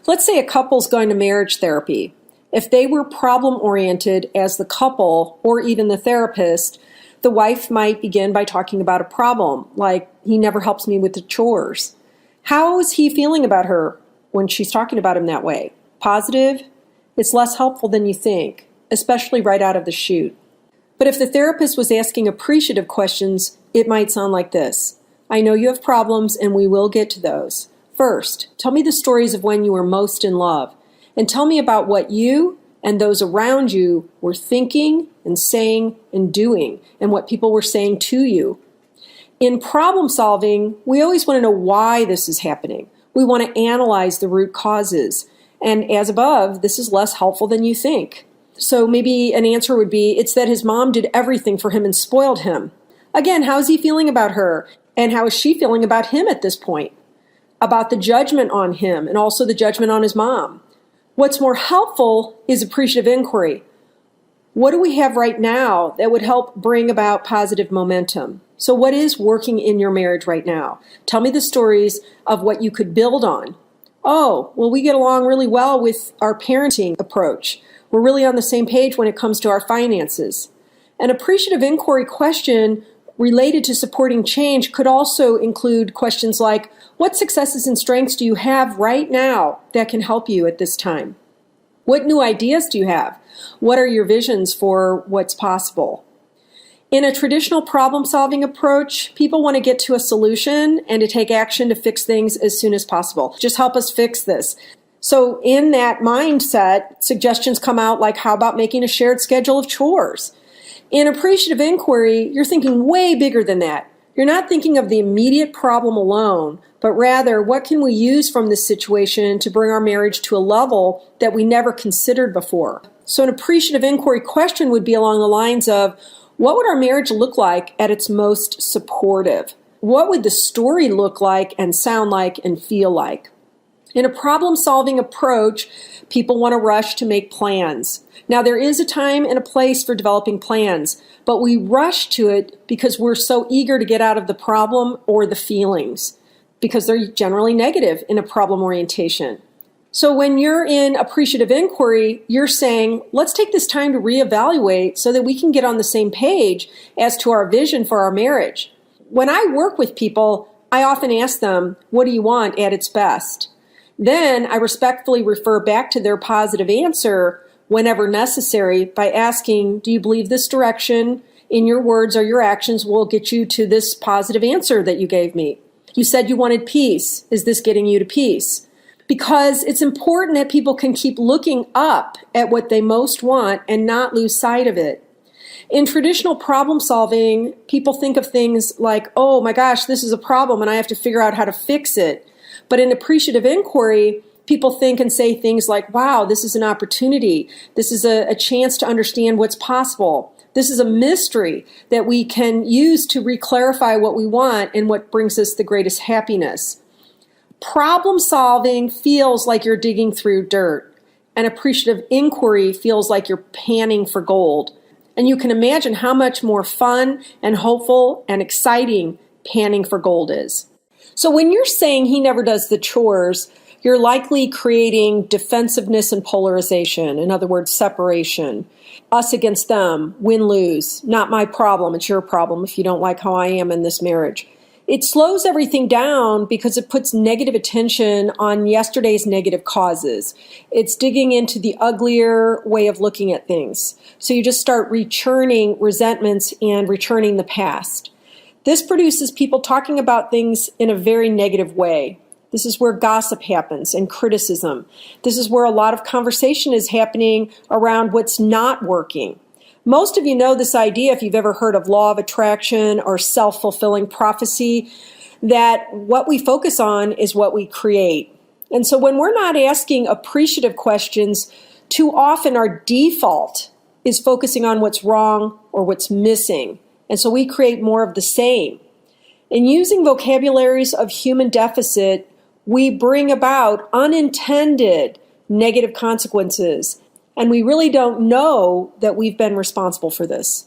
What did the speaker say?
Let's say a couple's going to marriage therapy. If they were problem-oriented as the couple or even the therapist, the wife might begin by talking about a problem, like, he never helps me with the chores. How is he feeling about her when she's talking about him that way? Positive? It's less helpful than you think, especially right out of the chute. But if the therapist was asking appreciative questions, it might sound like this. I know you have problems, and we will get to those. First, tell me the stories of when you were most in love, and tell me about what you and those around you were thinking and saying and doing, and what people were saying to you. In problem solving, we always want to know why this is happening. We want to analyze the root causes. And as above, this is less helpful than you think. So maybe an answer would be, it's that his mom did everything for him and spoiled him. Again, how is he feeling about her? And how is she feeling about him at this point? About the judgment on him and also the judgment on his mom. What's more helpful is appreciative inquiry. What do we have right now that would help bring about positive momentum? So what is working in your marriage right now? Tell me the stories of what you could build on. Oh, well, we get along really well with our parenting approach. We're really on the same page when it comes to our finances. An appreciative inquiry question related to supporting change could also include questions like, what successes and strengths do you have right now that can help you at this time? What new ideas do you have? What are your visions for what's possible? In a traditional problem-solving approach, people want to get to a solution and to take action to fix things as soon as possible. Just help us fix this. So in that mindset, suggestions come out like, how about making a shared schedule of chores? In appreciative inquiry, you're thinking way bigger than that. You're not thinking of the immediate problem alone, but rather, what can we use from this situation to bring our marriage to a level that we never considered before? So an appreciative inquiry question would be along the lines of, what would our marriage look like at its most supportive? What would the story look like and sound like and feel like? In a problem-solving approach, people want to rush to make plans. Now, there is a time and a place for developing plans, but we rush to it because we're so eager to get out of the problem or the feelings, because they're generally negative in a problem orientation. So when you're in appreciative inquiry, you're saying, let's take this time to reevaluate so that we can get on the same page as to our vision for our marriage. When I work with people, I often ask them, what do you want at its best? Then I respectfully refer back to their positive answer whenever necessary by asking, do you believe this direction in your words or your actions will get you to this positive answer that you gave me? You said you wanted peace. Is this getting you to peace? Because it's important that people can keep looking up at what they most want and not lose sight of it. In traditional problem solving, people think of things like, oh my gosh, this is a problem and I have to figure out how to fix it. But in appreciative inquiry, people think and say things like, wow, this is an opportunity. This is a chance to understand what's possible. This is a mystery that we can use to re-clarify what we want and what brings us the greatest happiness. Problem solving feels like you're digging through dirt, and appreciative inquiry feels like you're panning for gold. And you can imagine how much more fun and hopeful and exciting panning for gold is. So when you're saying he never does the chores, you're likely creating defensiveness and polarization. In other words, separation. Us against them, win-lose. Not my problem, it's your problem if you don't like how I am in this marriage. It slows everything down because it puts negative attention on yesterday's negative causes. It's digging into the uglier way of looking at things. So you just start rechurning resentments and returning the past. This produces people talking about things in a very negative way. This is where gossip happens and criticism. This is where a lot of conversation is happening around what's not working. Most of you know this idea, if you've ever heard of law of attraction or self-fulfilling prophecy, that what we focus on is what we create. And so when we're not asking appreciative questions, too often our default is focusing on what's wrong or what's missing. And so we create more of the same. In using vocabularies of human deficit, we bring about unintended negative consequences. And we really don't know that we've been responsible for this.